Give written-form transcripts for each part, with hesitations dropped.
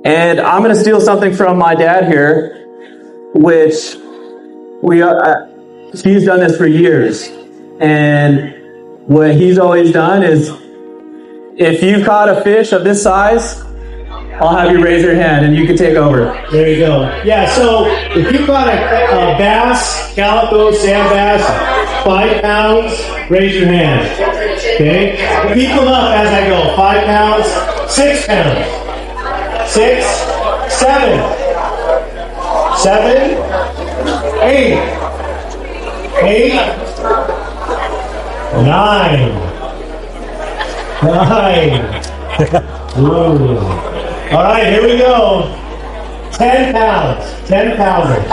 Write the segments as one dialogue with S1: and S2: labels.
S1: And I'm going to steal something from my dad here, which he's done this for years. And what he's always done is, if you've caught a fish of this size, I'll have you raise your hand and you can take over.
S2: There you go. Yeah, so if you caught a bass, calico, sand bass, 5 pounds, raise your hand. Okay? Keep them up as I go. 5 pounds, 6 pounds. 6, 7, 8, 9. Ooh. All right, here we go. 10 pounds. 10 pounders.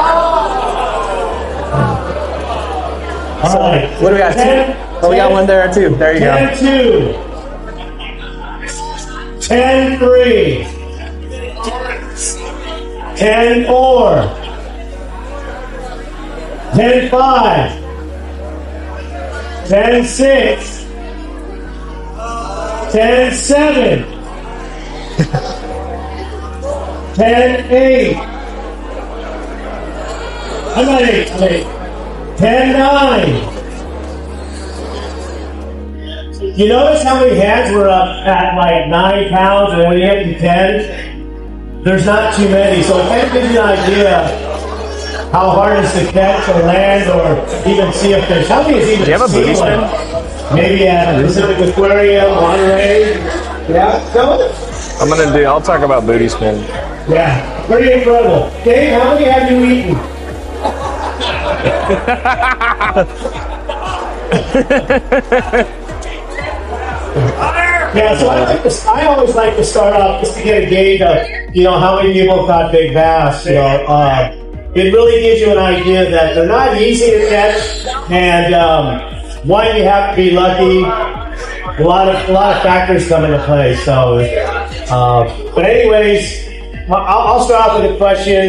S2: All right.
S1: What do we got?
S2: 10,
S1: 2? Oh, we got one there too. There you
S2: 10,
S1: go.
S2: 2. 10, 3. 10, 4. 10, 5. 10, 6. 10, 7. 10, 8. I'm not 8. 10, 9. You notice how many hands were up at like 9 pounds, and when you get to 10, there's not too many. So it kind of gives you an idea how hard it is to catch or land or even see a fish. How many is even?
S3: Do you have a booty spin?
S2: Maybe at Pacific Aquarium, Monterey. Yeah,
S3: I'll talk about booty spin.
S2: Yeah, pretty incredible. Dave, how many have you eaten? Yeah, so I always like to start off just to get a gauge of, how many people caught big bass. It really gives you an idea that they're not easy to catch, and one, you have to be lucky. A lot of factors come into play. So, but anyways, I'll start off with a question.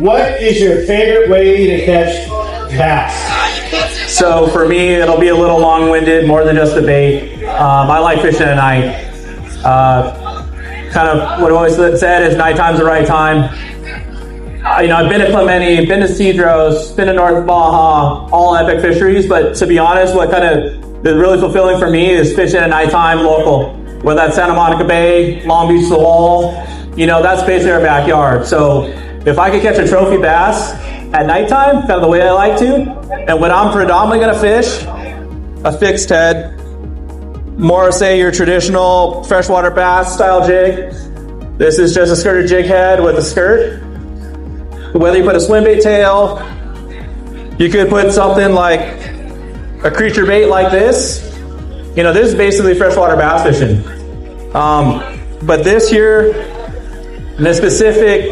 S2: What is your favorite way to catch bass?
S1: So for me, it'll be a little long-winded, more than just the bait. I like fishing at night. Kind of what I always said is nighttime's the right time. I've been to Clemente, been to Cedros, been to North Baja, all epic fisheries, but to be honest, what kind of is really fulfilling for me is fishing at nighttime local. Whether that's Santa Monica Bay, Long Beach, The Wall, that's basically our backyard. So if I could catch a trophy bass at nighttime, kind of the way I like to, and when I'm predominantly going to fish, a fixed head, more say your traditional freshwater bass style jig. This is just a skirted jig head with a skirt. Whether you put a swim bait tail, you could put something like a creature bait like this. This is basically freshwater bass fishing. But this here, this specific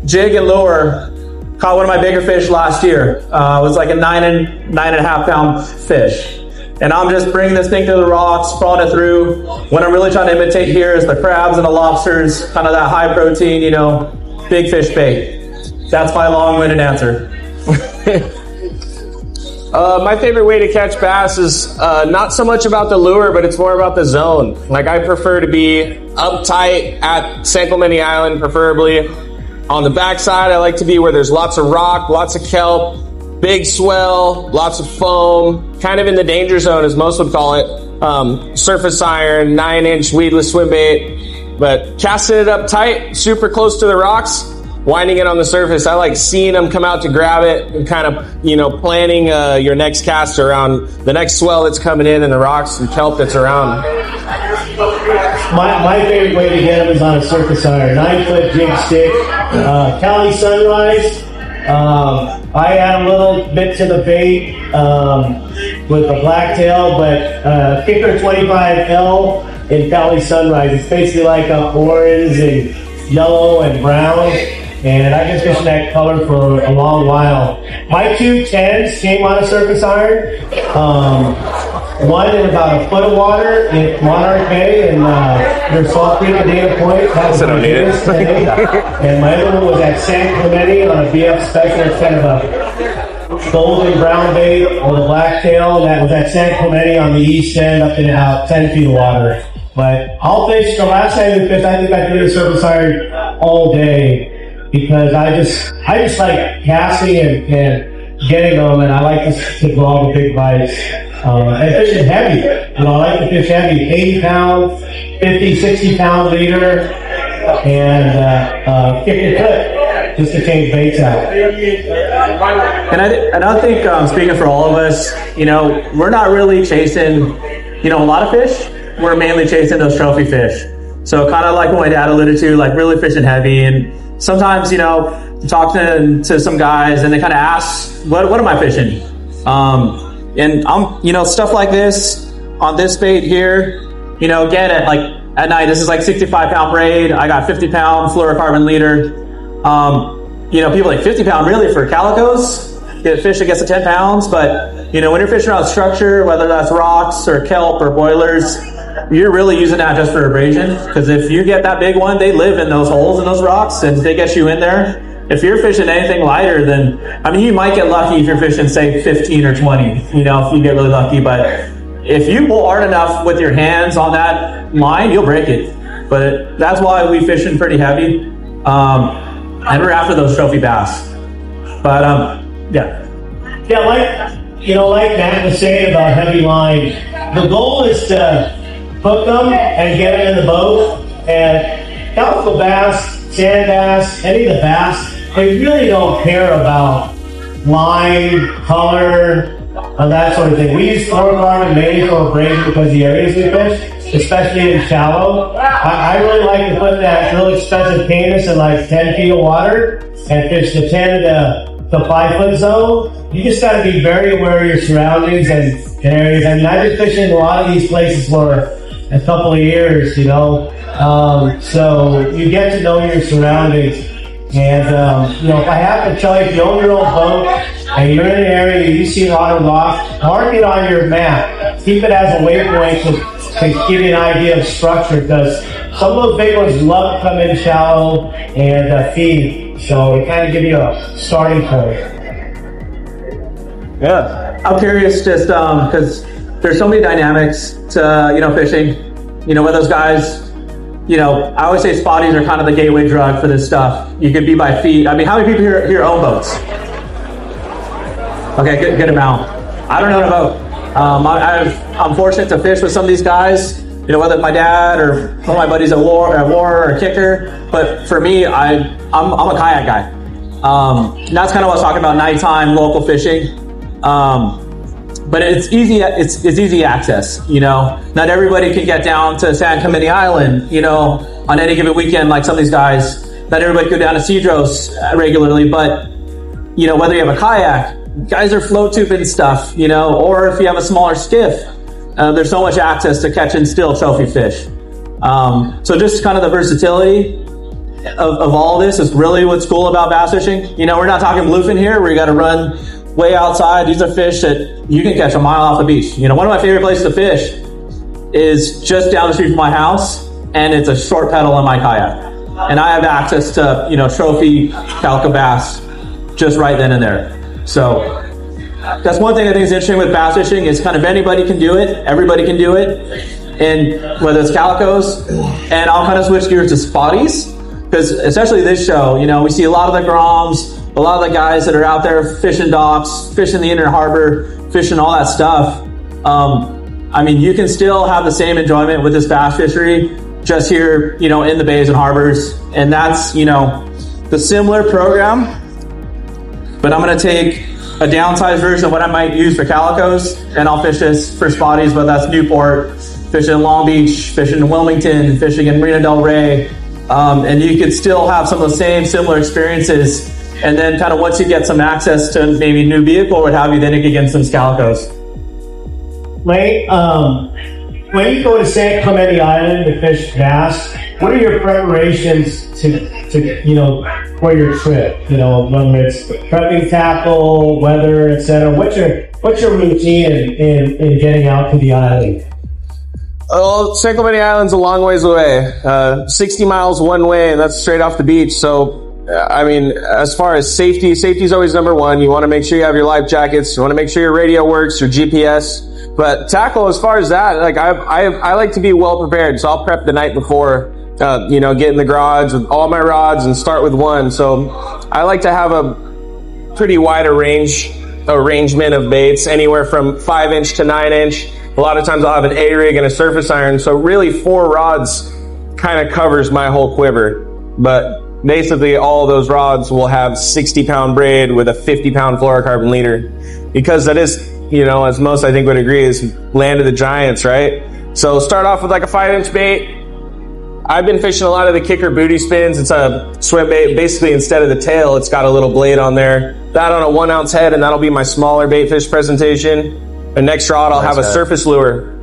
S1: jig and lure, caught one of my bigger fish last year. It was like a 9.5 pound fish. And I'm just bringing this thing to the rocks, crawling it through. What I'm really trying to imitate here is the crabs and the lobsters, kind of that high protein, big fish bait. That's my long-winded answer.
S3: My favorite way to catch bass is not so much about the lure, but it's more about the zone. Like, I prefer to be uptight at San Clemente Island, preferably. On the backside, I like to be where there's lots of rock, lots of kelp, big swell, lots of foam, kind of in the danger zone, as most would call it. Surface iron, 9-inch weedless swim bait, but casting it up tight, super close to the rocks, winding it on the surface. I like seeing them come out to grab it and kind of, planning your next cast around the next swell that's coming in and the rocks and kelp that's around.
S2: My favorite way to get them is on a surface iron, 9-foot jig stick, Cali Sunrise. I add a little bit to the bait with a blacktail, but Kicker 25L in Cali Sunrise. It's basically like a orange and yellow and brown. And I've been fishing that color for a long while. My 2 10s came on a surface iron. One in about a foot of water in Monarch Bay and near Salt Creek at Dana Point. That was my biggest today. And my other one was at San Clemente on a BF special. It's kind of a golden brown bait with a black tail. That was at San Clemente on the east end up in about 10 feet of water. But I'll fish. The last time we fished, I think I threw a surface iron all day because I just like casting and getting them, and I like to go all the big bites. And fishing heavy. I like to fish heavy, 80 pound, 50, 60 pound leader, and kick your foot just to change baits out.
S1: And I think, speaking for all of us, we're not really chasing, a lot of fish. We're mainly chasing those trophy fish. So kind of like what my dad alluded to, like really fishing heavy. And sometimes, talking to some guys and they kind of ask, what am I fishing? And I'm, stuff like this on this bait here, again, at night, this is like 65 pound braid. I got 50 pound fluorocarbon leader. People like 50 pound really for calicos, get fish that gets to 10 pounds. But, when you're fishing around structure, whether that's rocks or kelp or boilers, you're really using that just for abrasion. Because if you get that big one, they live in those holes in those rocks and they get you in there. If you're fishing anything lighter than, you might get lucky if you're fishing, say, 15 or 20, if you get really lucky. But if you pull hard enough with your hands on that line, you'll break it. But that's why we fishing pretty heavy. And we're after those trophy bass. But, yeah.
S2: Yeah, like Matt was saying about heavy line, the goal is to hook them and get them in the boat. And calico bass, sand bass, any of the bass, they really don't care about line, color, and that sort of thing. We use fluorocarbon mainly for abrasion because the areas we fish, especially in shallow. I really like to put that real expensive canis in like 10 feet of water and fish the 10 to 5 foot zone. You just got to be very aware of your surroundings and areas. I mean, I've been fishing in a lot of these places for a couple of years, so you get to know your surroundings. And, if I have to tell you, if you own your own boat and you're in an area you see a lot of rock, mark it on your map. Keep it as a waypoint to give you an idea of structure, because some of those big ones love to come in shallow and feed. So it kind of give you a starting point.
S1: Yeah. I'm curious just because there's so many dynamics to, fishing. With those guys, I always say spotties are kind of the gateway drug for this stuff. You could be by feet. How many people here own boats? Okay, good amount. I don't own a boat. I'm fortunate to fish with some of these guys, whether it's my dad or one of my buddies at war or a kicker. But for me, I'm a kayak guy. And that's kind of what I was talking about, nighttime, local fishing. But it's easy. It's easy access. Not everybody can get down to San Clemente Island. On any given weekend, like some of these guys. Not everybody go down to Cedros regularly. But whether you have a kayak, guys are float tubing stuff. Or if you have a smaller skiff, there's so much access to catching still trophy fish. So just kind of the versatility of all this is really what's cool about bass fishing. We're not talking bluefin here where you got to run way outside. These are fish that you can catch a mile off the beach. One of my favorite places to fish is just down the street from my house, and it's a short pedal on my kayak. And I have access to, trophy calico bass just right then and there. So that's one thing I think is interesting with bass fishing is kind of anybody can do it, everybody can do it. And whether it's calicos, and I'll kind of switch gears to spotties, because especially this show, we see a lot of the groms, a lot of the guys that are out there fishing docks, fishing the inner harbor, fishing all that stuff. You can still have the same enjoyment with this bass fishery just here, in the bays and harbors. And that's, the similar program. But I'm going to take a downsized version of what I might use for calicos, and I'll fish this for spotties, whether that's Newport, fishing in Long Beach, fishing in Wilmington, fishing in Marina Del Rey. And you could still have some of the same similar experiences. And then kind of once you get some access to maybe a new vehicle or what have you, then you can get some calicos.
S2: Lane, when you go to San Clemente Island to fish bass, what are your preparations to for your trip? Whether it's prepping tackle, weather, etc. What's your routine in getting out to the island?
S3: Well, San Clemente Island's a long ways away. 60 miles one way, and that's straight off the beach. So, as far as safety is always number one. You want to make sure you have your life jackets. You want to make sure your radio works, your GPS. But tackle, as far as that, I like to be well prepared. So I'll prep the night before get in the garage with all my rods and start with one. So I like to have a pretty wide arrangement of baits, anywhere from 5-inch to 9-inch. A lot of times I'll have an A-rig and a surface iron. So really 4 rods kind of covers my whole quiver. But basically all of those rods will have 60-pound braid with a 50-pound fluorocarbon leader, because that is, as most I think would agree, is land of the giants, right? So start off with like a 5-inch bait. I've been fishing a lot of the kicker booty spins. It's a swim bait. Basically, instead of the tail, it's got a little blade on there. That on a 1-ounce head, and that'll be my smaller bait fish presentation. The next rod, I'll have a surface lure.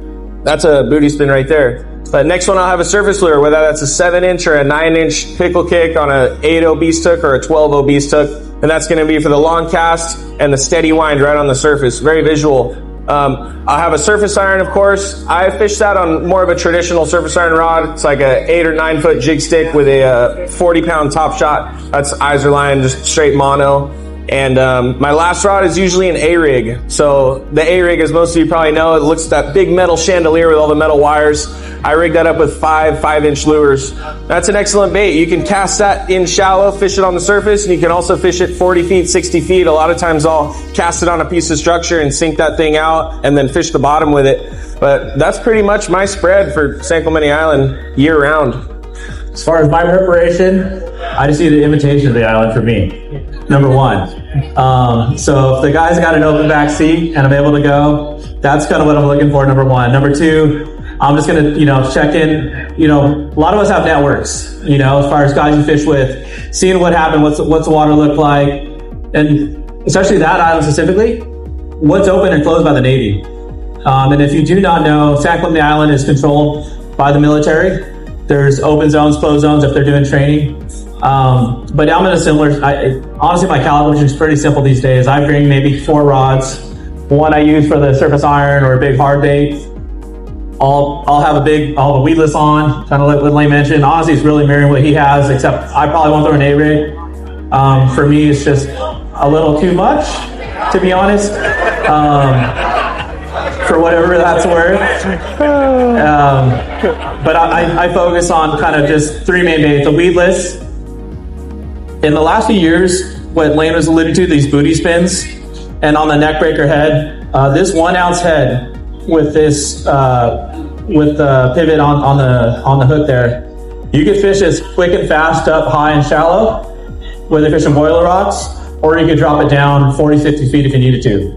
S3: That's a booty spin right there. But next one, I'll have a surface lure, whether that's a 7-inch or a 9-inch pickle kick on a 8-0 beast hook or a 12-0 beast hook. And that's going to be for the long cast and the steady wind right on the surface. Very visual. I'll have a surface iron, of course. I fish that on more of a traditional surface iron rod. It's like a 8 or 9 foot jig stick with a 40-pound top shot. That's Iserline, just straight mono. And my last rod is usually an A-rig. So the A-rig, as most of you probably know, it looks at that big metal chandelier with all the metal wires. I rig that up with 5-inch lures. That's an excellent bait. You can cast that in shallow, fish it on the surface, and you can also fish it 40 feet, 60 feet. A lot of times I'll cast it on a piece of structure and sink that thing out and then fish the bottom with it. But that's pretty much my spread for San Clemente Island year round.
S1: As far as my preparation, I just see the invitation of the island for me. Number one. So if the guy's got an open back seat and I'm able to go, that's kind of what I'm looking for, number one. Number two, I'm just going to, check in. A lot of us have networks, as far as guys you fish with, seeing what happened, what's the water look like, and especially that island specifically, what's open and closed by the Navy. And if you do not know, San Clemente Island is controlled by the military. There's open zones, closed zones if they're doing training. But I'm in a similar, honestly, my calibration is pretty simple these days. I bring maybe 4 rods. One I use for the surface iron or a big hard bait. I'll have a weedless on, kind of like what Lane mentioned. Honestly, it's really mirroring what he has, except I probably won't throw an A-rig. For me, it's just a little too much, to be honest. For whatever that's worth. But I focus on kind of just 3 main baits. The weedless. In the last few years, what Lane was alluding to, these booty spins, and on the neck breaker head, this 1-ounce head with this with the pivot on the hook there, you could fish as quick and fast up high and shallow, whether fishing boiler rocks, or you could drop it down 40, 50 feet if you needed to.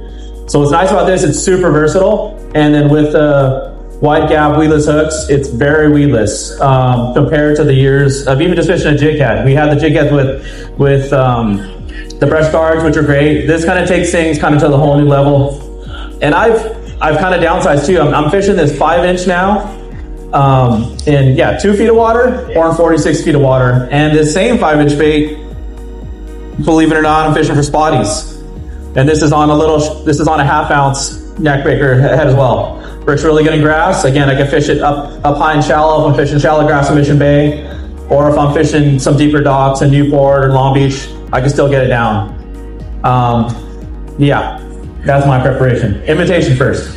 S1: So what's nice about this, it's super versatile, and then with the wide gap weedless hooks, it's very weedless compared to the years of even just fishing a jig head. We had the jig heads with the brush guards, which are great. This kind of takes things kind of to the whole new level. And I've kind of downsized too. I'm fishing this 5-inch now in 2 feet of water or in 46 feet of water. And this same 5-inch bait, believe it or not, I'm fishing for spotties. And this is on a 1/2-ounce neck breaker head as well, where it's really getting grass. Again, I can fish it up high and shallow if I'm fishing shallow grass in Mission Bay, or if I'm fishing some deeper docks in Newport or Long Beach, I can still get it down. That's my preparation. Invitation first.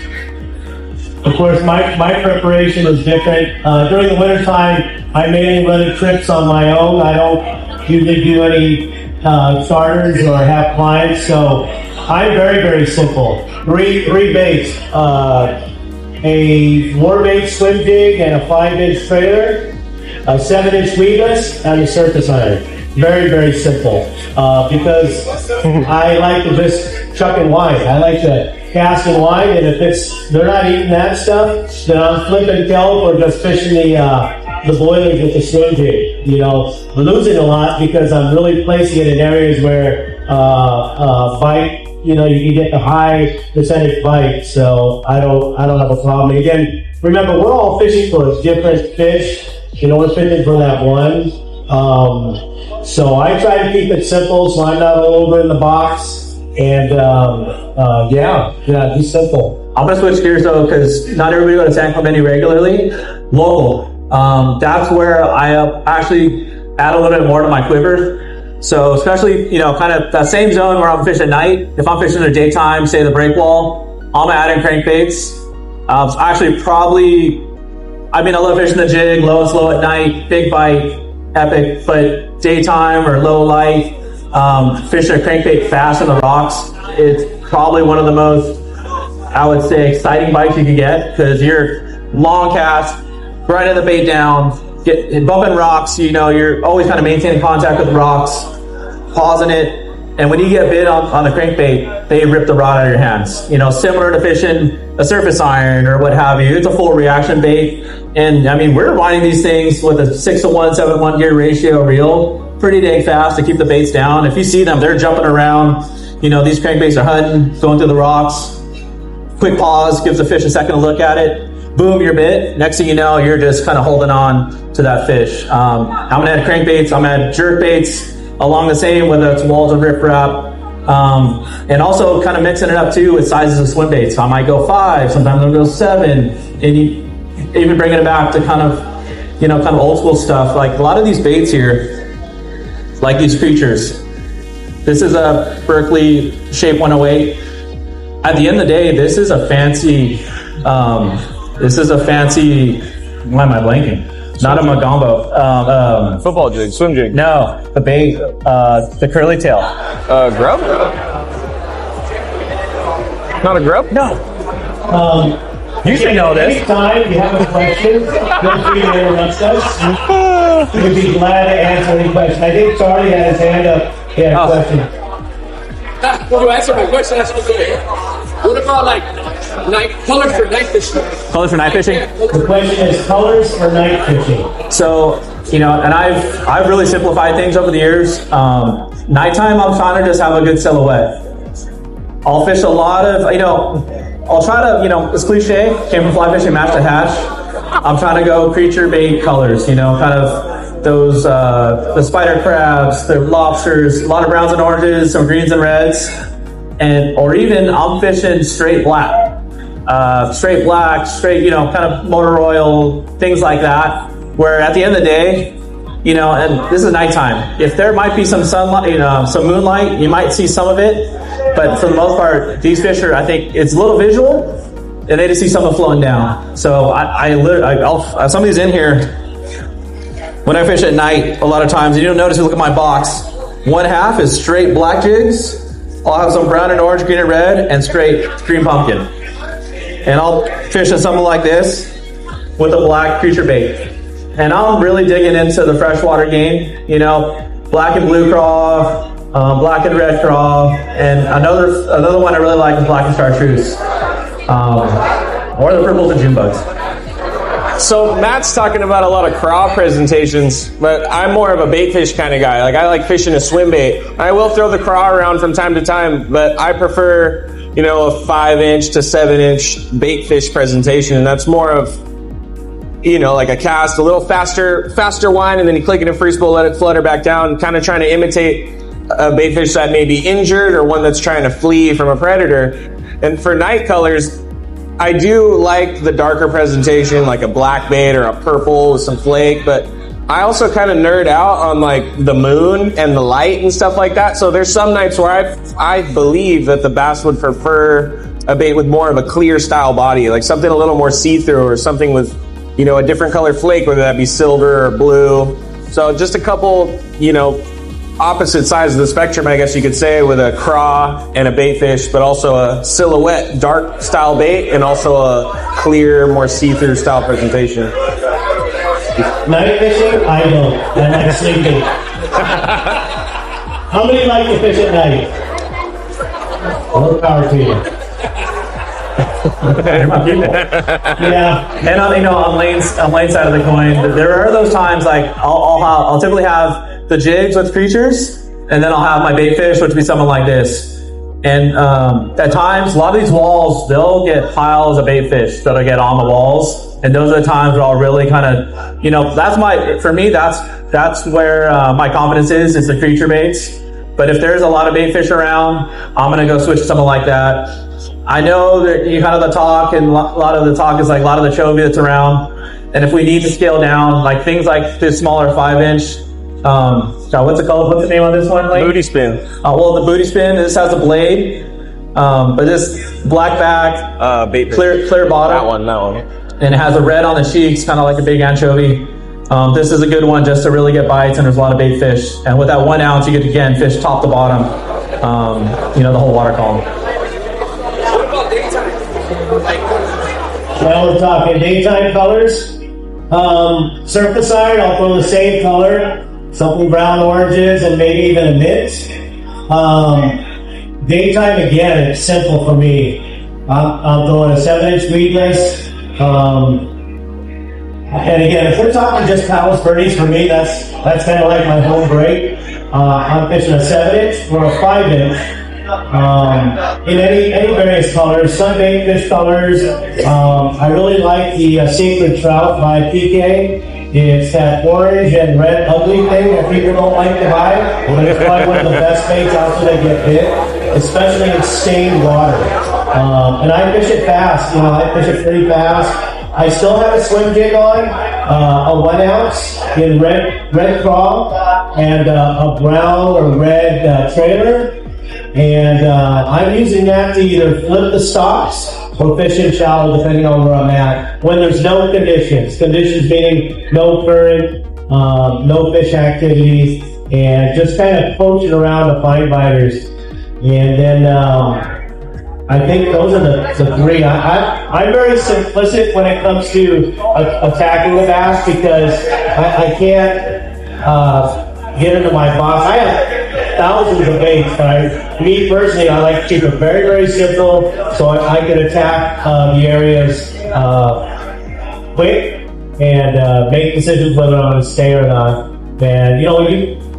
S2: Of course, my preparation is different. During the wintertime, I mainly run trips on my own. I don't usually do any starters or have clients, so I'm very, very simple. Three baits, a war-bait swim jig and a 5-inch trailer, a 7-inch weedless, and a surface iron. Very, very simple, because I like to just chuck and wind. I like to cast and wind, and if they're not eating that stuff, then I'm flipping kelp or just fishing the boilers with the swim jig. I'm losing a lot because I'm really placing it in areas where bite, you can get the high percentage bite, so I don't have a problem. And again, remember, we're all fishing for different fish. We're fishing for that one. So I try to keep it simple, so I'm not all over in the box. And be simple.
S1: I'm gonna switch gears though, because not everybody goes to San Clemente regularly. Local. That's where I actually add a little bit more to my quiver. So especially, kind of that same zone where I'm fishing at night. If I'm fishing in the daytime, say the break wall, I'm adding crankbaits. Actually, probably I mean, I love fishing the jig, low and slow at night, big bite, epic, but daytime or low light, fishing a crankbait fast on the rocks, it's probably one of the most, I would say, exciting bites you can get, because you're long cast, grinding the bait down, bumping rocks, you're always kind of maintaining contact with the rocks, pausing it, and when you get bit on the crankbait, they rip the rod out of your hands. Similar to fishing a surface iron or what have you. It's a full reaction bait. And I mean, we're winding these things with a 6-to-1, 7-to-1 gear ratio reel pretty dang fast to keep the baits down. If you see them, they're jumping around. These crankbaits are hunting, going through the rocks. Quick pause, gives the fish a second to look at it. Boom, you're bit. Next thing you know, you're just kind of holding on to that fish. I'm gonna add crankbaits, I'm gonna add jerk baits along the same, whether it's walls or riprap. And also kind of mixing it up too with sizes of swim baits. So I might go 5, sometimes I'll go 7, and even bringing it back to kind of old school stuff. Like a lot of these baits here, like these creatures. This is a Berkeley Shape 108. At the end of the day, this is a fancy, why am I blanking? Not a Magombo.
S3: Football jig, swim jig.
S1: No, the bait, the curly tail.
S3: Grub? Not a grub?
S1: No. You should know this.
S2: Anytime you have a question, feel free to interrupt us. We'd be glad to answer any question. I think Charlie had his hand up. He had a question.
S4: Well, you answer my question. That's okay. What about colors for night fishing?
S1: Colors for night fishing?
S2: The question is colors for night fishing.
S1: So, and I've really simplified things over the years. Nighttime, I'm trying to just have a good silhouette. I'll fish a lot of, I'll try to, it's cliche, came from fly fishing, match to hash. I'm trying to go creature bait colors, kind of those, the spider crabs, the lobsters, a lot of browns and oranges, some greens and reds, or even I'm fishing straight black, straight, kind of motor oil, things like that, where at the end of the day, and this is nighttime, if there might be some sunlight, some moonlight, you might see some of it, but for the most part, these fish are, I think it's a little visual, and they just see something flowing down. So I'll some of these in here, when I fish at night, a lot of times, and you'll notice, if you look at my box, one half is straight black jigs, I'll have some brown and orange, green and red, and straight green pumpkin. And I'll fish in something like this with a black creature bait. And I'm really digging into the freshwater game, black and blue craw, black and red craw, and another one I really like is black and chartreuse, or the purples and June bugs.
S3: So Matt's talking about a lot of craw presentations, but I'm more of a bait fish kind of guy. Like I like fishing a swim bait. I will throw the craw around from time to time, but I prefer, a 5-inch to 7-inch bait fish presentation, and that's more of, like a cast, a little faster whine, and then you click it in free spool, let it flutter back down, kind of trying to imitate a bait fish that may be injured or one that's trying to flee from a predator. And for night colors, I do like the darker presentation, like a black bait or a purple with some flake, but I also kind of nerd out on like the moon and the light and stuff like that. So there's some nights where I believe that the bass would prefer a bait with more of a clear style body, like something a little more see-through or something with, a different color flake, whether that be silver or blue. So just a couple, opposite sides of the spectrum, I guess you could say, with a craw and a bait fish, but also a silhouette dark style bait and also a clear, more see-through style presentation.
S2: Night fishing? I don't. I like sleeping. How many like to fish at night? More power to you. Yeah.
S1: And on Lane's side of the coin, there are those times like I'll typically have the jigs with creatures, and then I'll have my bait fish, which would be something like this. And at times, a lot of these walls, they'll get piles of bait fish that'll get on the walls, and those are the times where I'll really kind of, that's where my confidence is the creature baits. But if there's a lot of bait fish around, I'm gonna go switch to something like that. I know that you kind of the talk, and a lot of the talk is like a lot of the chovy that's around. And if we need to scale down, like things like this smaller 5-inch, what's it called? What's the name on this one, Lane?
S3: Booty spin.
S1: Well, the booty spin, this has a blade, but this black back,
S3: bait
S1: clear bottom.
S3: That one.
S1: and it has a red on the cheeks, kind of like a big anchovy. This is a good one just to really get bites, and there's a lot of bait fish. And with that 1 ounce, you get to, again, fish top to bottom, the whole water column.
S4: What about daytime?
S2: Well, we're talking daytime colors. Surface iron, I'll throw the same color, something brown oranges, and maybe even a mint. Daytime, again, it's simple for me. I'm throwing a 7-inch weedless. And again, if we're talking just Palos Verdes, for me, that's kind of like my home break. I'm fishing a 7-inch or a 5-inch in any various colors, some bait fish colors. I really like the Sacred Trout by PK. It's that orange and red ugly thing that people don't like to buy, but it's probably one of the best baits out there that get bit, especially in stained water. And I fish it fast, I fish it pretty fast. I still have a swim jig on, a 1 ounce in red craw, and a brown or red trailer. And I'm using that to either flip the stocks or fish in shallow, depending on where I'm at. When there's no conditions. Conditions meaning no current, no fish activities, and just kind of poaching around to find biters. And then I think those are the three. I'm very simplistic when it comes to attacking the bass, because I can't get into my box. I have thousands of baits, but me personally, I like to keep it very, very simple so I can attack the areas quick and make decisions whether I'm going to stay or not. And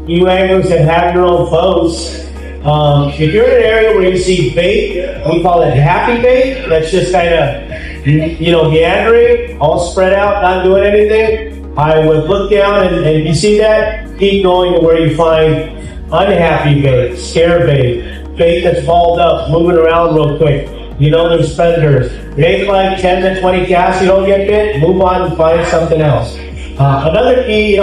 S2: you anglers that have your own boats, if you're in an area where you see bait, we call it happy bait, that's just kind of, meandering, all spread out, not doing anything, I would look down and you see that, keep going to where you find unhappy bait, scare bait, bait that's balled up, moving around real quick. There's predators. It ain't like 10 to 20 casts, you don't get bit, move on and find something else. Another key,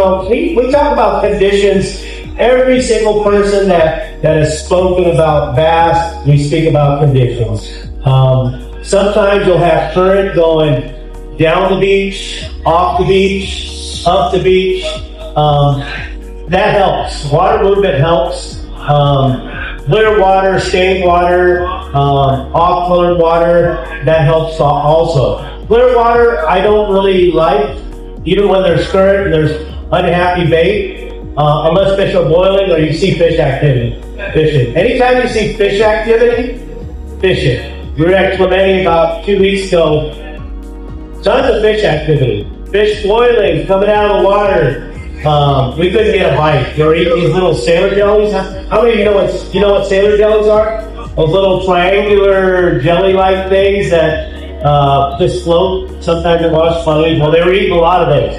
S2: we talk about conditions. Every single person that has spoken about bass, we speak about conditions. Sometimes you'll have current going down the beach, off the beach, up the beach. That helps. Water movement helps. Clear water, stained water, off-colored water, that helps also. Clear water, I don't really like, even when there's current and there's unhappy bait. Unless fish are boiling or you see fish activity, fishing. Anytime you see fish activity, fish it. We were at Clemente about 2 weeks ago. Tons of fish activity. Fish boiling, coming out of the water. We couldn't get a bite. They were eating these little sailor jellies. How many of you know what sailor jellies are? Those little triangular jelly-like things that just float. Sometimes they wash funny. Well, they were eating a lot of those.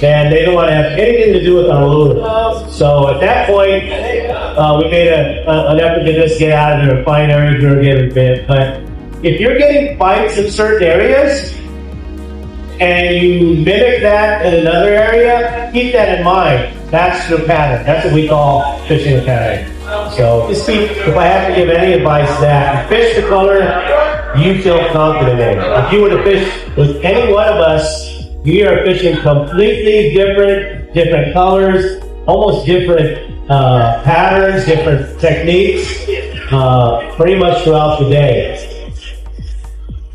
S2: And they don't want to have anything to do with our lure. So at that point, we made an effort to just get out of there and find areas where we're getting bit. But if you're getting bites in certain areas, and you mimic that in another area, keep that in mind. That's your pattern. That's what we call fishing a pattern. So just keep, if I have to give any advice, that fish the color you feel confident in. If you were to fish with any one of us, we are fishing completely different colors, almost different patterns, different techniques, pretty much throughout the day.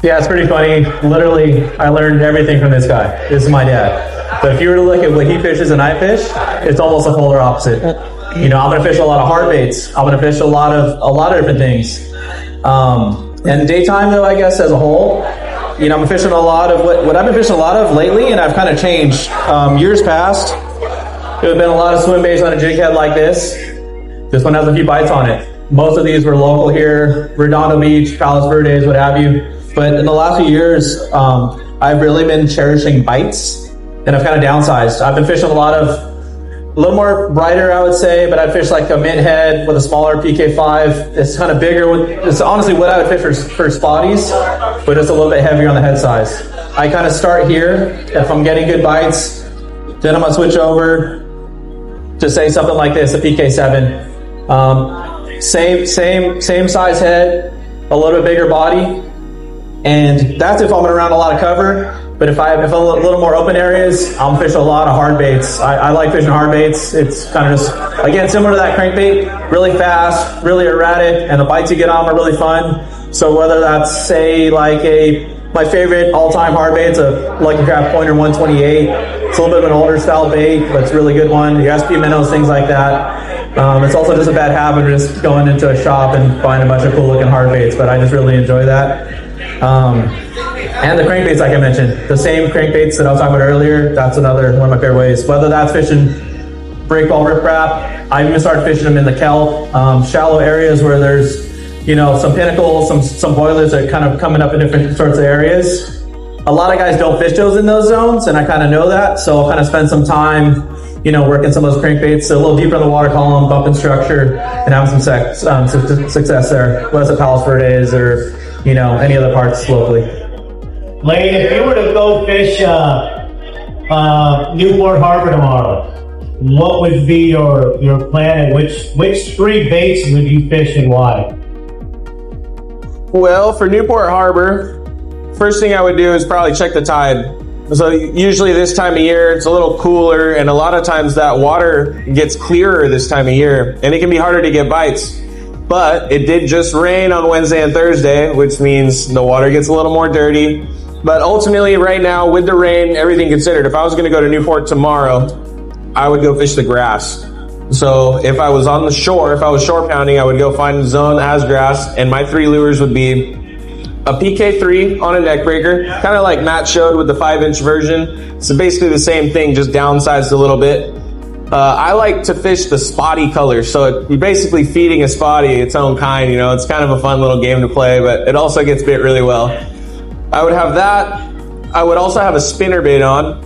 S1: Yeah, it's pretty funny. Literally, I learned everything from this guy. This is my dad. But if you were to look at what he fishes and I fish, it's almost the polar opposite. I'm going to fish a lot of hard baits. I'm going to fish a lot of different things. And daytime, though, I guess as a whole, I'm fishing a lot of what I've been fishing a lot of lately, and I've kind of changed. Years past, there have been a lot of swim baits on a jig head like this. This one has a few bites on it. Most of these were local here, Redondo Beach, Palos Verdes, what have you. But in the last few years, I've really been cherishing bites, and I've kind of downsized. I've been fishing a little more brighter, I would say, but I'd fish like a mint head with a smaller PK5. It's kind of bigger. It's honestly what I would fish for spotties, but it's a little bit heavier on the head size. I kind of start here. If I'm getting good bites, then I'm going to switch over to say something like this, a PK7. Same size head, a little bit bigger body. And that's if I'm around a lot of cover. But if I'm a little more open areas, I'll fish a lot of hard baits. I like fishing hard baits. It's kind of just, again, similar to that crankbait, really fast, really erratic, and the bites you get on are really fun. So whether that's, say, like my favorite all-time hard bait's a Lucky Craft Pointer 128. It's a little bit of an older style bait, but it's a really good one. The SP minnows, things like that. It's also just a bad habit of just going into a shop and buying a bunch of cool-looking hard baits, but I just really enjoy that. And the crankbaits, like I mentioned, the same crankbaits that I was talking about earlier, that's another one of my favorite ways. Whether that's fishing breakball riprap, I even started fishing them in the kelp, shallow areas where there's, some pinnacles, some boilers that are kind of coming up in different sorts of areas. A lot of guys don't fish those in those zones, and I kind of know that, so I'll kind of spend some time, working some of those crankbaits a little deeper in the water column, bumping structure, and having some success there, whether it's at Palos Verdes or, any other parts locally.
S2: Lane, if you were to go fish Newport Harbor tomorrow, what would be your plan, and which 3 baits would you fish and why?
S3: Well, for Newport Harbor, first thing I would do is probably check the tide. So usually this time of year, it's a little cooler, and a lot of times that water gets clearer this time of year, and it can be harder to get bites. But it did just rain on Wednesday and Thursday, which means the water gets a little more dirty. But ultimately, right now, with the rain, everything considered, if I was going to go to Newport tomorrow, I would go fish the grass. So if I was on the shore, if I was shore pounding, I would go find a zone that has grass, and my 3 lures would be a PK3 on a neck breaker, kind of like Matt showed with the 5-inch version. So basically the same thing, just downsized a little bit. I like to fish the spotty color, so you're basically feeding a spotty its own kind. It's kind of a fun little game to play, but it also gets bit really well. I would have that. I would also have a spinnerbait on.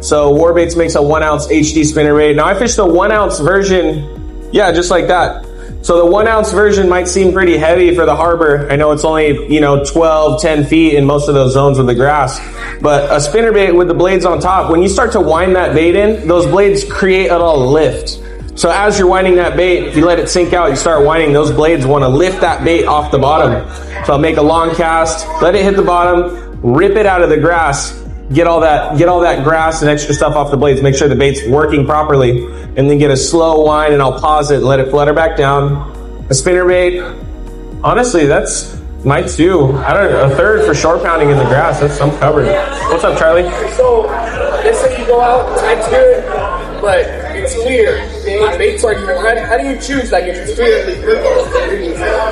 S3: So Warbaits makes a 1-ounce HD spinnerbait. Now I fish the 1-ounce version, just like that. So the 1-ounce version might seem pretty heavy for the harbor. I know it's only, 12, 10 feet in most of those zones with the grass. But a spinnerbait with the blades on top, when you start to wind that bait in, those blades create a little lift. So as you're winding that bait, if you let it sink out, you start winding, those blades want to lift that bait off the bottom. So I'll make a long cast, let it hit the bottom, rip it out of the grass, get all that grass and extra stuff off the blades, make sure the bait's working properly, and then get a slow wind, and I'll pause it and let it flutter back down. A spinnerbait, honestly, that's my 2. A third for shore pounding in the grass. I'm covered. What's up, Charlie?
S4: So, let's say you go out, tide's good, but it's clear. The baits are clear. How do you choose? Like, if it's clear,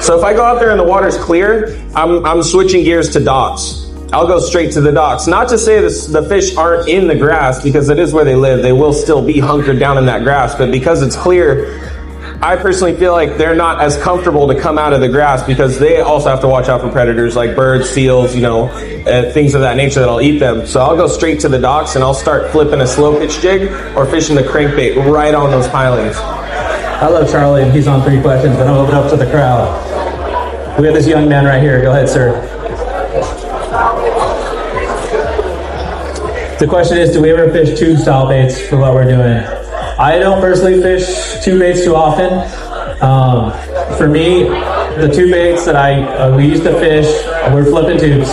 S3: So if I go out there and the water's clear, I'm switching gears to docks. I'll go straight to the docks. Not to say the fish aren't in the grass, because it is where they live. They will still be hunkered down in that grass, but because it's clear, I personally feel like they're not as comfortable to come out of the grass, because they also have to watch out for predators like birds, seals, things of that nature that'll eat them. So I'll go straight to the docks and I'll start flipping a slow pitch jig or fishing the crankbait right on those pilings.
S1: I love Charlie, and he's on 3 questions, but I'll open up to the crowd. We have this young man right here. Go ahead, sir. The question is, do we ever fish tube style baits for what we're doing? I don't personally fish tube baits too often. For me, the tube baits that we used to fish, we're flipping tubes.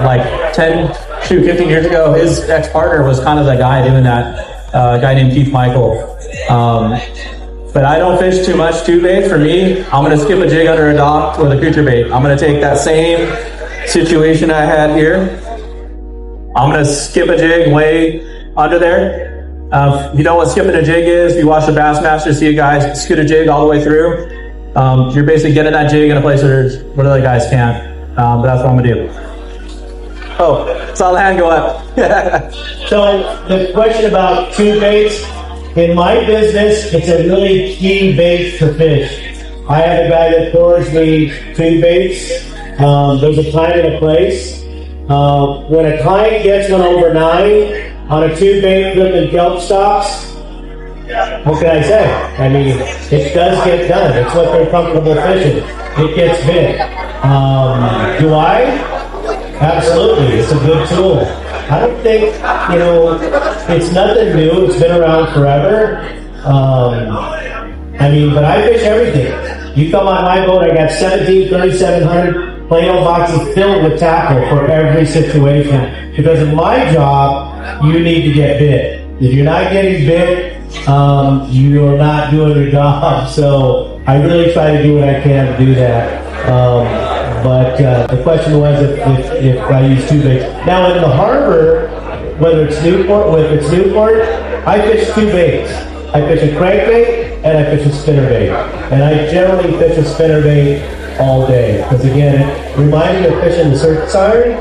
S1: Like 15 years ago, his ex-partner was kind of the guy doing that, a guy named Keith Michael. But I don't fish too much tube baits. For me, I'm going to skip a jig under a dock with a creature bait. I'm going to take that same situation I had here. I'm going to skip a jig way under there. If you know what skipping a jig is, if you watch the Bassmaster, see a guy scoot a jig all the way through. You're basically getting that jig in a place where the other guys can't. But that's what I'm going to do. Oh, saw the hand go up.
S2: So the question about tube baits, in my business, it's a really key bait to fish. I have a guy that pours me tube baits. There's a time and a place. When a client gets one over 9 on a tube bait flipping kelp stocks, what can I say? I mean, it does get done. It's what they're comfortable fishing. It gets bit. Do I? Absolutely. It's a good tool. I don't think, it's nothing new. It's been around forever. But I fish everything. You come on my boat, I got 17 3700 Plano boxes filled with tackle for every situation. Because in my job, you need to get bit. If you're not getting bit, you're not doing your job. So I really try to do what I can to do that. But the question was if I use two baits. Now in the harbor, whether it's Newport, I fish two baits. I fish a crankbait and I fish a spinnerbait. And I generally fish a spinnerbait all day. Because again, it reminds me of fishing the surface iron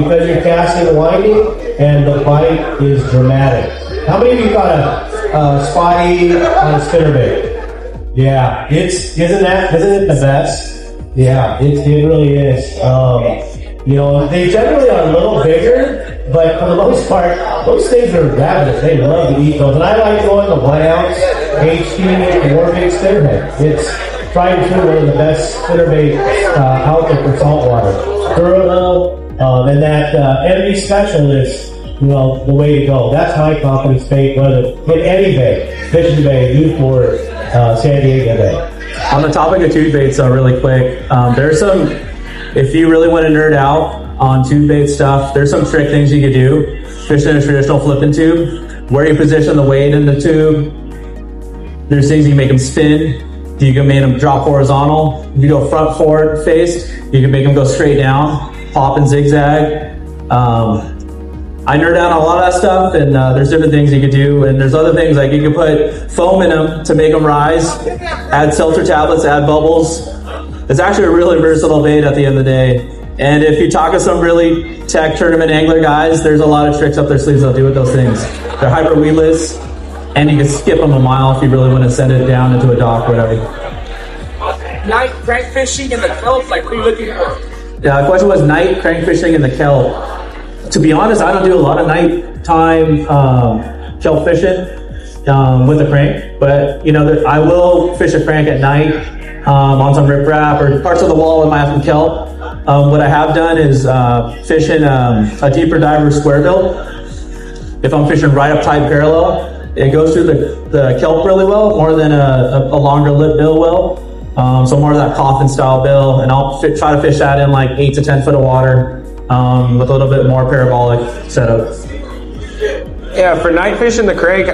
S2: because you're casting winding and the bite is dramatic. How many of you got a spotty on a spinnerbait? Yeah, isn't it the best? Yeah, it really is. They generally are a little bigger, but for the most part, those things are ravenous. They love to eat those. And I like going the 1 ounce HD Warming spinnerbait. It's tried and true one of the best spinnerbait out there for saltwater. Thorough, and that every specialist, the way to go. That's high confidence bait, whether in any bay, Fishing Bay, Newport, San Diego Bay.
S1: On the topic of tube baits, really quick, there's some, if you really want to nerd out on tube bait stuff, there's some trick things you can do. Fishing a traditional flipping tube, where you position the weight in the tube. There's things you can make them spin. You can make them drop horizontal. If you go front forward face, you can make them go straight down, pop and zigzag. I nerd out on a lot of that stuff, and there's different things you could do, and there's other things like you can put foam in them to make them rise, add seltzer tablets, add bubbles. It's actually a really versatile bait at the end of the day. And if you talk to some really tech tournament angler guys, there's a lot of tricks up their sleeves they'll do with those things. They're hyper weedless, and you can skip them a mile if you really want to send it down into a dock or whatever.
S4: Night crank fishing in the kelp, like what are you looking for?
S1: Yeah, the question was night crank fishing in the kelp. To be honest, I don't do a lot of nighttime kelp fishing with a crank, but I will fish a crank at night on some riprap or parts of the wall with my kelp. What I have done is fishing a deeper diver square bill. If I'm fishing right up tight parallel, it goes through the kelp really well, more than a longer lip bill will. So more of that coffin style bill, and I'll try to fish that in like 8 to 10 foot of water. With a little bit more parabolic setup.
S3: Yeah, for night fishing the crank,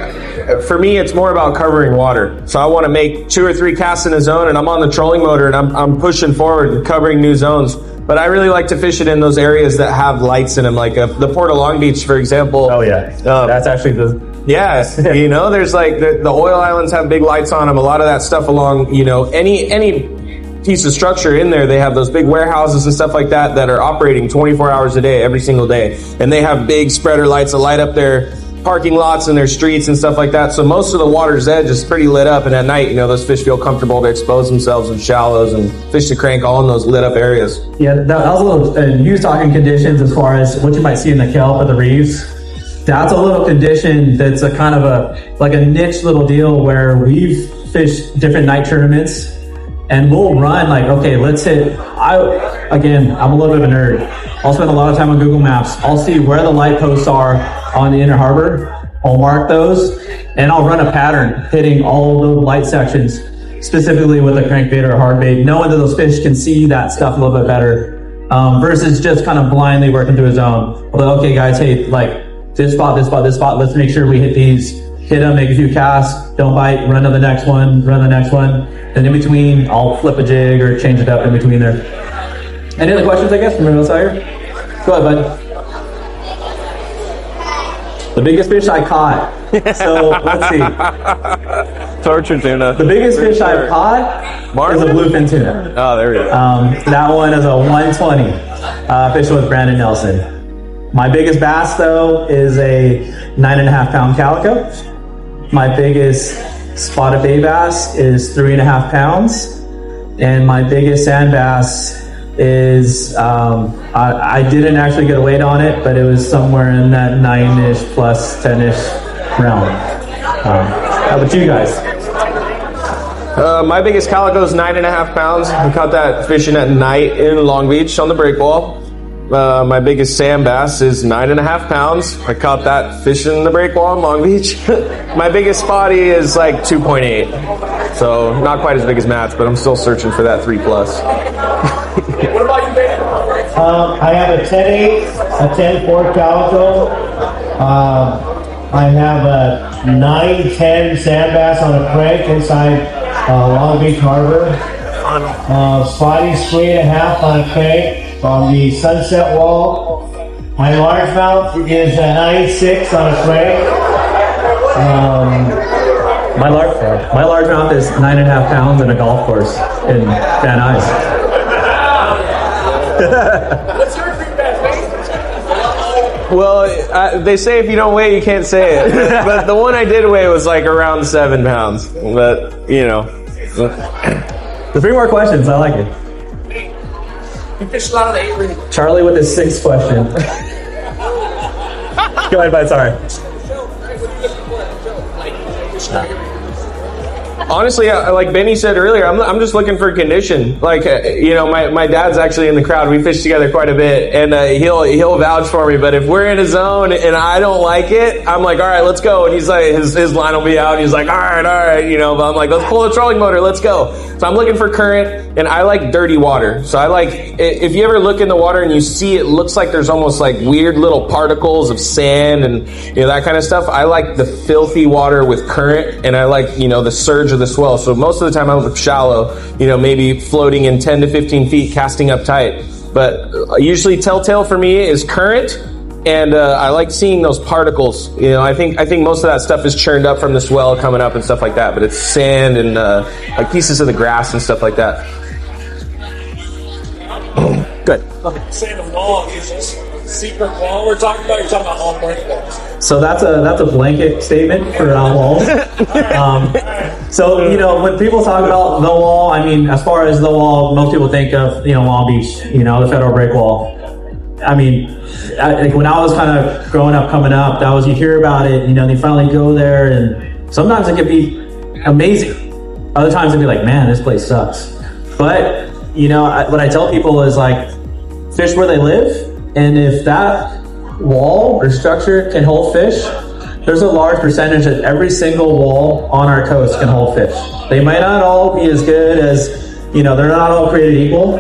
S3: for me it's more about covering water. So I want to make 2 or 3 casts in a zone, and I'm on the trolling motor and I'm pushing forward and covering new zones. But I really like to fish it in those areas that have lights in them, like the Port of Long Beach, for example.
S1: Oh yeah, that's actually the...
S3: Yes, there's like the oil islands have big lights on them. A lot of that stuff along, any piece of structure in there, they have those big warehouses and stuff like that are operating 24 hours a day, every single day. And they have big spreader lights that light up their parking lots and their streets and stuff like that. So most of the water's edge is pretty lit up. And at night, those fish feel comfortable to expose themselves in shallows and fish the crank all in those lit up areas.
S1: Yeah, that was a little, and you was talking conditions as far as what you might see in the kelp or the reefs. That's a little condition that's a kind of a niche little deal where we've fished different night tournaments. And we'll run let's hit, I'm a little bit of a nerd. I'll spend a lot of time on Google Maps. I'll see where the light posts are on the inner harbor. I'll mark those, and I'll run a pattern hitting all the light sections, specifically with a crankbait or a hard bait, knowing that those fish can see that stuff a little bit better, versus just kind of blindly working through a zone. Okay guys, hey, this spot, let's make sure we hit these. Hit them, make a few casts, don't bite, run to the next one, and in between, I'll flip a jig or change it up in between there. Any other questions, I guess, from everyone here? Go ahead, bud. The biggest fish I caught. So, let's see.
S3: Torture tuna.
S1: The biggest fish I've caught is a bluefin tuna.
S3: Oh, there we go.
S1: That one is a 120, fishing with Brandon Nelson. My biggest bass, though, is a 9.5 pound calico. My biggest spotted bay bass is 3.5 pounds. And my biggest sand bass is, I didn't actually get a weight on it, but it was somewhere in that 9-ish plus 10-ish realm. How about you guys?
S3: My biggest calico is 9.5 pounds. I caught that fishing at night in Long Beach on the breakwall. My biggest sand bass is 9.5 pounds. I caught that fishing the breakwall in Long Beach. My biggest spotty is like 2.8. So not quite as big as Matt's, but I'm still searching for that 3+.
S4: What about
S2: I have a 10-8, a 10-4 calico. I have a 9-10 sand bass on a crank inside Long Beach Harbor. Spotty's 3.5 on a crank on the Sunset Wall. My largemouth is a 9-6 on a crank.
S1: My largemouth is 9.5 pounds in a golf course in Van Nuys.
S4: What's your big bass weight?
S3: Well, they say if you don't weigh, you can't say it. But the one I did weigh was like around 7 pounds. But, you know.
S1: The 3 more questions. I like it.
S4: You fish a lot of the 8 ring.
S1: Charlie with his 6th question. Go ahead, bud. Sorry.
S3: Honestly, like Benny said earlier, I'm just looking for condition. Like, you know, my dad's actually in the crowd. We fish together quite a bit, and he'll vouch for me. But if we're in a zone and I don't like it, I'm like, all right, let's go. And he's like, his line will be out. And he's like, all right, you know. But I'm like, let's pull the trolling motor, let's go. So I'm looking for current, and I like dirty water. So I like, if you ever look in the water and you see it looks like there's almost like weird little particles of sand and, you know, that kind of stuff. I like the filthy water with current, and I like, you know, the surge of the swell. So most of the time I'm shallow, you know, maybe floating in 10 to 15 feet, casting up tight. But usually telltale for me is current, and I like seeing those particles. You know, I think most of that stuff is churned up from the swell coming up and stuff like that. But it's sand and like pieces of the grass and stuff like that. Good.
S4: Saying the wall is this secret wall we're talking about. You're talking about all north walls.
S1: So that's a blanket statement for walls. So, you know, when people talk about the wall, I mean, as far as the wall, most people think of, you know, Long Beach, you know, the Federal Break Wall. I mean, like when I was kind of growing up, coming up, that was, you hear about it, you know, you finally go there, and sometimes it could be amazing. Other times it'd be like, man, this place sucks. But, you know, what I tell people is like, fish where they live, and if that wall or structure can hold fish, there's a large percentage that every single wall on our coast can hold fish. They might not all be as good as, you know, they're not all created equal,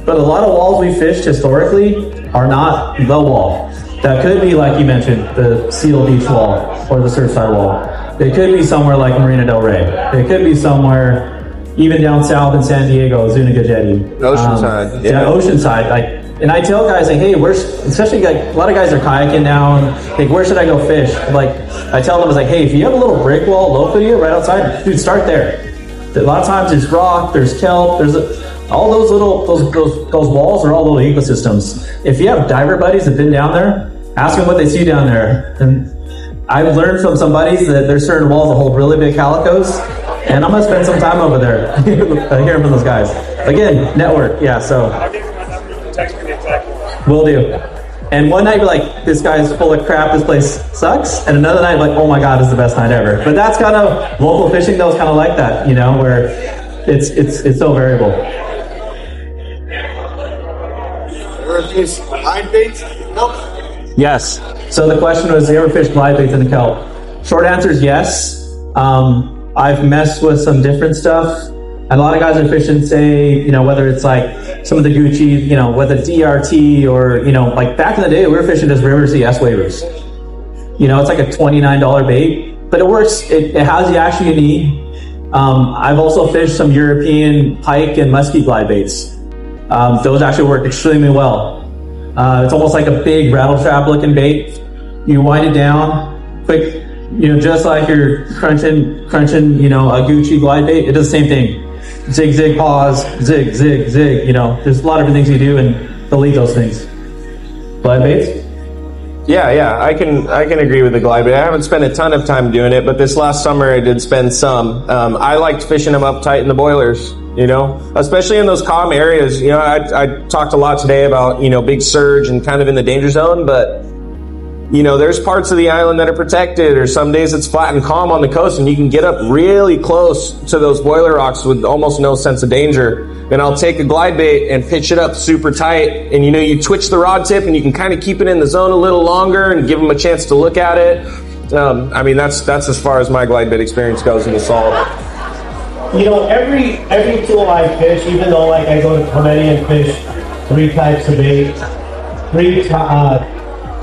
S1: but a lot of walls we fished historically are not the wall. That could be, like you mentioned, the Seal Beach wall or the Surfside wall. They could be somewhere like Marina Del Rey. They could be somewhere even down south in San Diego, Zuniga Jetty.
S3: Oceanside.
S1: Yeah, Oceanside. Like, and I tell guys, like, hey, especially like a lot of guys are kayaking now, and like, where should I go fish? Like, I tell them, it's like, hey, if you have a little break wall local to you right outside, dude, start there. A lot of times there's rock, there's kelp, there's all those little, those walls are all little ecosystems. If you have diver buddies that've been down there, ask them what they see down there. And I've learned from some buddies that there's certain walls that hold really big calicos, and I'm gonna spend some time over there hearing from those guys. Again, network, yeah, so. Will do. And one night, like, this guy's full of crap, this place sucks. And another night, like, oh my God, this is the best night ever. But that's kind of, local fishing though is kind of like that, you know, where it's so variable.
S4: Glide baits? Nope.
S1: Yes. So the question was, you ever fish glide baits in the kelp? Short answer is yes. I've messed with some different stuff. And a lot of guys are fishing, say, you know, whether it's like some of the Gucci, you know, whether it's DRT or, you know, like back in the day, we were fishing just River CS waivers. You know, it's like a $29 bait, but it works. It has the action you need. I've also fished some European pike and muskie glide baits. Those actually work extremely well. It's almost like a big rattle trap looking bait. You wind it down, quick, you know, just like you're crunching, you know, a Gucci glide bait. It does the same thing. Zig, zig, pause, zig, zig, zig. You know, there's a lot of different things you do, and delete those things. Glide baits?
S3: Yeah, I can agree with the glide bait. I haven't spent a ton of time doing it, but this last summer I did spend some. I liked fishing them up tight in the boilers, you know, especially in those calm areas. You know, I talked a lot today about, you know, big surge and kind of in the danger zone, but you know, there's parts of the island that are protected, or some days it's flat and calm on the coast, and you can get up really close to those boiler rocks with almost no sense of danger. And I'll take a glide bait and pitch it up super tight, and you know, you twitch the rod tip and you can kind of keep it in the zone a little longer and give them a chance to look at it. I mean, that's as far as my glide bait experience goes in the salt.
S2: You know, every tool I fish, even though like I go to Clemente and fish three types of baits.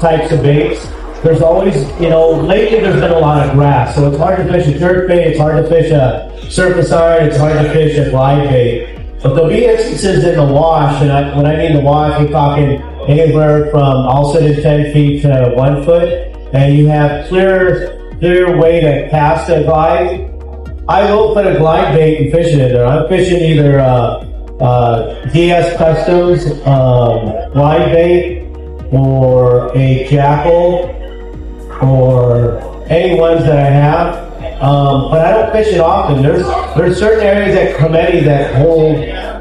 S2: Types of baits. There's always, lately there's been a lot of grass, so it's hard to fish a jerk bait, it's hard to fish a surface iron, it's hard to fish a glide bait. But there'll be instances in the wash, and when I mean the wash, we're talking anywhere from I'll sit in 10 feet to 1 foot, and you have clear way to cast a glide. I will put a glide bait and fish it in there. I'm fishing either DS Customs glide bait, or a Jackal, or any ones that I have. But I don't fish it often. There's certain areas at Clemente that hold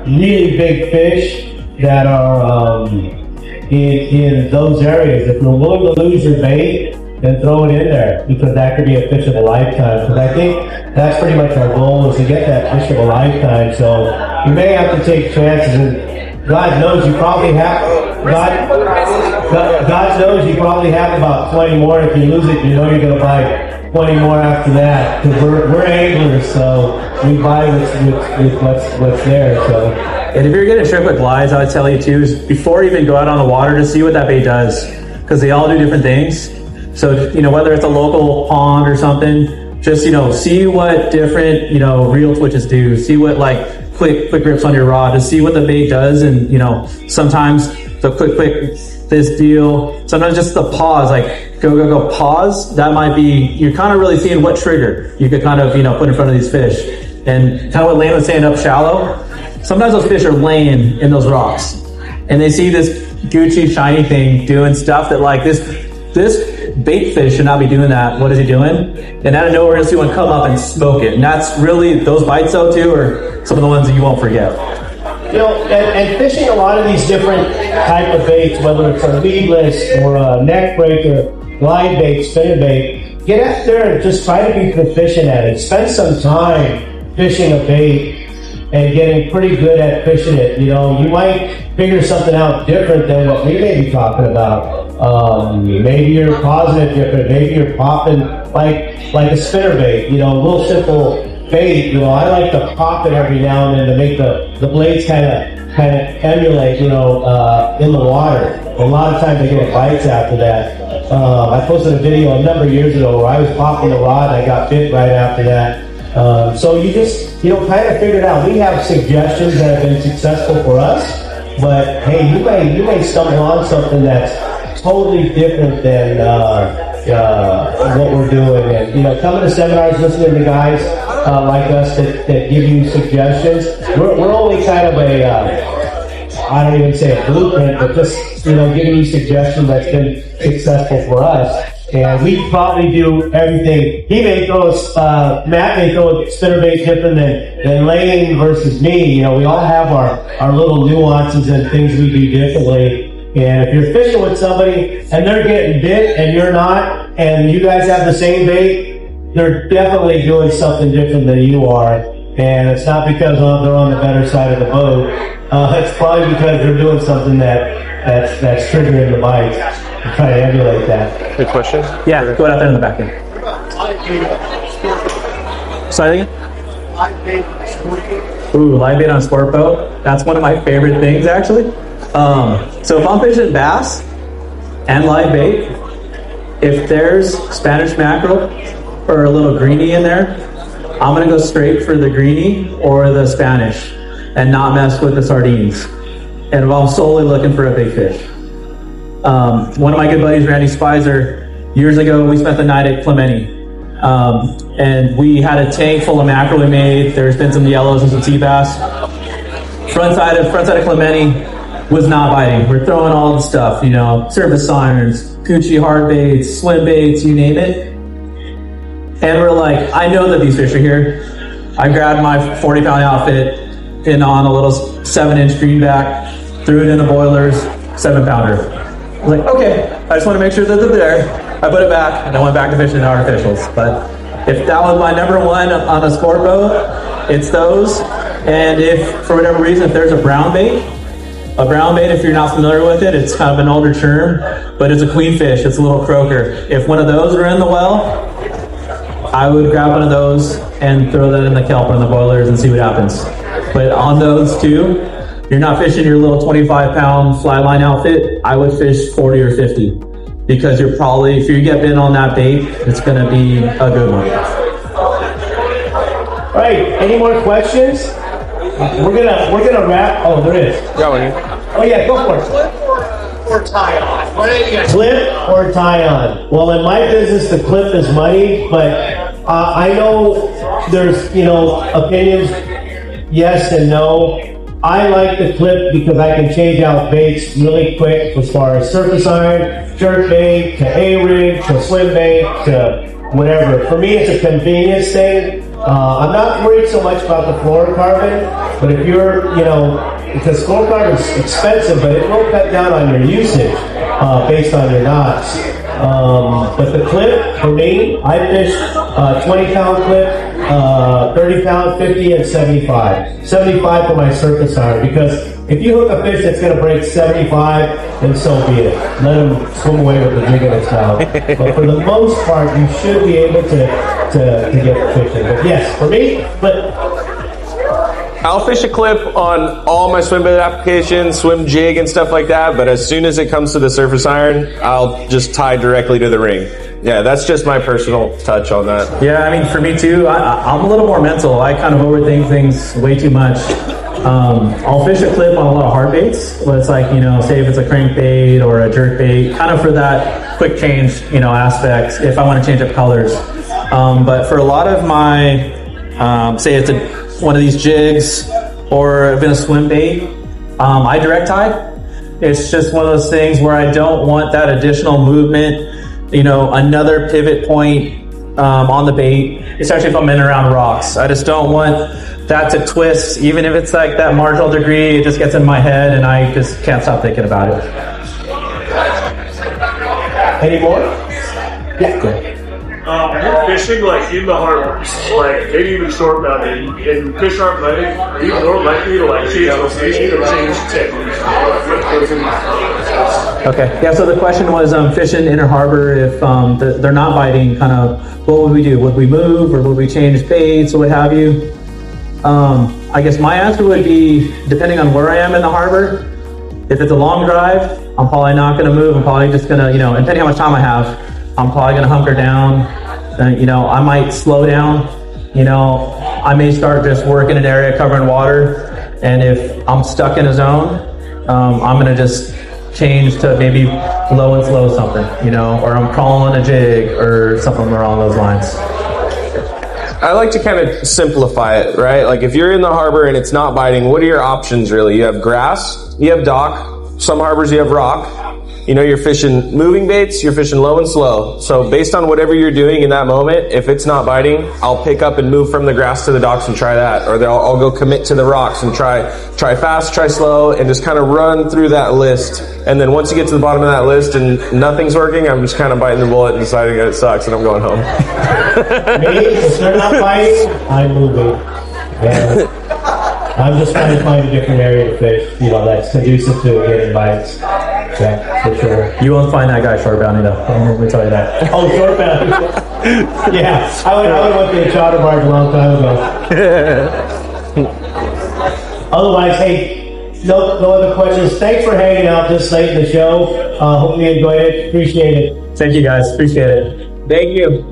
S2: really big fish that are in those areas. If you're willing to lose your bait, then throw it in there, because that could be a fish of a lifetime. Because I think that's pretty much our goal, is to get that fish of a lifetime. So you may have to take chances. And God knows you probably have. God knows you probably have about 20 more. If you lose it, you know you're going to buy 20 more after that. Because we're anglers, so we buy what's there. So.
S1: And if you're getting a trip with glides, I would tell you too, is before you even go out on the water, to see what that bait does, because they all do different things. So whether it's a local pond or something, just see what different reel twitches do. See what quick grips on your rod, to see what the bait does, and sometimes the quick this deal. Sometimes just the pause, go pause. That might be, you're kind of really seeing what trigger you could kind of put in front of these fish. And kind of what Lane was saying, up shallow. Sometimes those fish are laying in those rocks, and they see this Gucci shiny thing doing stuff that this bait fish should not be doing that. What is he doing? And out of nowhere, you'll see one come up and smoke it. And that's really, those bites though too are some of the ones that you won't forget.
S2: And fishing a lot of these different type of baits, whether it's a leadless or a neck breaker, glide bait, spinner bait, get out there and just try to be proficient at it. Spend some time fishing a bait and getting pretty good at fishing it. You might figure something out different than what we may be talking about. Maybe you're pausing it different. Maybe you're popping like a spinner bait. A little simple bait. I like to pop it every now and then to make the blades kind of emulate. In the water. A lot of times I get bites after that. I posted a video a number of years ago where I was popping the rod and I got bit right after that. So you just kind of figure it out. We have suggestions that have been successful for us, but hey, you may stumble on something that's totally different than what we're doing. And coming to seminars, listening to guys like us that give you suggestions. We're only kind of I don't even say a blueprint, but just giving you suggestions that's been successful for us. And we probably do everything. Matt may throw a spinner bait different than Lane versus me. We all have our little nuances and things we do differently. And if you're fishing with somebody and they're getting bit and you're not, and you guys have the same bait, they're definitely doing something different than you are. And it's not because they're on the better side of the boat. It's probably because they're doing something that's triggering the bites. Try to emulate that.
S3: Good question.
S1: Yeah, go out there in the back end. Sorry again? Ooh, live bait on a sport boat. That's one of my favorite things, actually. So if I'm fishing bass and live bait, if there's Spanish mackerel or a little greenie in there, I'm gonna go straight for the greenie or the Spanish and not mess with the sardines. And if I'm solely looking for a big fish. One of my good buddies, Randy Spicer, years ago, we spent the night at Clemente. And we had a tank full of mackerel we made. There's been some yellows and some sea bass. Front side of Clemente was not biting. We're throwing all the stuff, surface irons, Gucci hard baits, swim baits, you name it. And we're like, I know that these fish are here. I grabbed my 40-pound outfit, pinned on a little 7-inch greenback, threw it in the boilers, 7-pounder. I was like, okay, I just want to make sure that they're there. I put it back, and I went back to fishing in artificials. But if that was my number one on a sport boat, it's those. And if, for whatever reason, if there's a brown bait, if you're not familiar with it, it's kind of an older term, but it's a queenfish, it's a little croaker. If one of those are in the well, I would grab one of those and throw that in the kelp or in the boilers and see what happens. But on those two, you're not fishing your little 25-pound fly line outfit, I would fish 40 or 50 because you're probably, if you get bit on that bait, it's going to be a good one.
S2: All right, any more questions? We're gonna wrap. Oh, there is.
S3: Got one here.
S2: Oh yeah, go for it.
S4: Clip or tie on?
S2: Clip or tie on? Well, in my business, the clip is money, but I know there's, opinions, yes and no. I like the clip because I can change out baits really quick as far as surface iron, jerk bait, to A-rig, to swim bait, to whatever. For me, it's a convenience thing. I'm not worried so much about the fluorocarbon, but if you're, because fluorocarbon's expensive, but it will cut down on your usage based on your knots. But the clip, for me, I fish 20-pound clip, 30-pound, 50, and 75. 75 for my surface iron, because if you hook a fish that's going to break 75, then so be it. Let him swim away with the jig in his mouth. But for the most part, you should be able to get the fishing. But yes, for me, but
S3: I'll fish a clip on all my swim bait applications, swim jig and stuff like that, but as soon as it comes to the surface iron, I'll just tie directly to the ring. Yeah, that's just my personal touch on that.
S1: Yeah, I mean, for me too, I'm a little more mental. I kind of overthink things way too much. I'll fish a clip on a lot of hard baits. But it's like, say if it's a crankbait or a jerk bait, kind of for that quick change, aspect, if I want to change up colors. But for a lot of my, say it's one of these jigs or been a swim bait, I direct tie. It's just one of those things where I don't want that additional movement, another pivot point on the bait, especially if I'm in and around rocks. I just don't want that to twist, even if it's like that marginal degree, it just gets in my head and I just can't stop thinking about it.
S2: any more? Yeah, go ahead.
S5: You're fishing like in the harbors, like maybe even short mounted, and fish aren't biting. Are you more likely to change location or change technique?
S1: Okay, yeah, so the question was fishing inner harbor, if they're not biting, kind of what would we do? Would we move or would we change baits or what have you? I guess my answer would be, depending on where I am in the harbor, if it's a long drive, I'm probably not going to move. I'm probably just going to, depending how much time I have, I'm probably going to hunker down. I might slow down. I may start just working an area covering water. And if I'm stuck in a zone, I'm going to just change to maybe low and slow something, or I'm crawling a jig or something along those lines.
S3: I like to kind of simplify it, right? Like if you're in the harbor and it's not biting, what are your options really? You have grass, you have dock, some harbors you have rock. You're fishing moving baits, you're fishing low and slow. So based on whatever you're doing in that moment, if it's not biting, I'll pick up and move from the grass to the docks and try that. Or I'll go commit to the rocks and try fast, try slow, and just kind of run through that list. And then once you get to the bottom of that list and nothing's working, I'm just kind of biting the bullet and deciding that it sucks and I'm going home.
S2: Me, if they're not biting, I'm moving. Yeah. I'm just trying to find a different area to fish, that's conducive to getting bites. Yeah, for sure.
S1: You won't find that guy short bounty though. Let me tell you that.
S2: Oh, short bounty. Yeah, I would went to the charter barge a long time ago. Otherwise, hey, no other questions. Thanks for hanging out this late in the show. Hope you enjoyed it. Appreciate it.
S1: Thank you guys. Appreciate it.
S3: Thank you.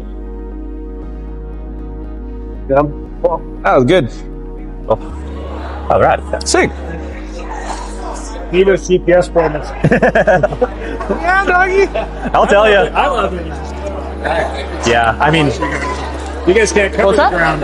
S6: Yeah.
S3: Well, that was good.
S6: All right.
S3: Sick.
S5: Need those GPS payments.
S3: Yeah, doggy.
S6: I'll tell you.
S5: I love it.
S6: Yeah, I mean,
S5: You guys can't cover the ground.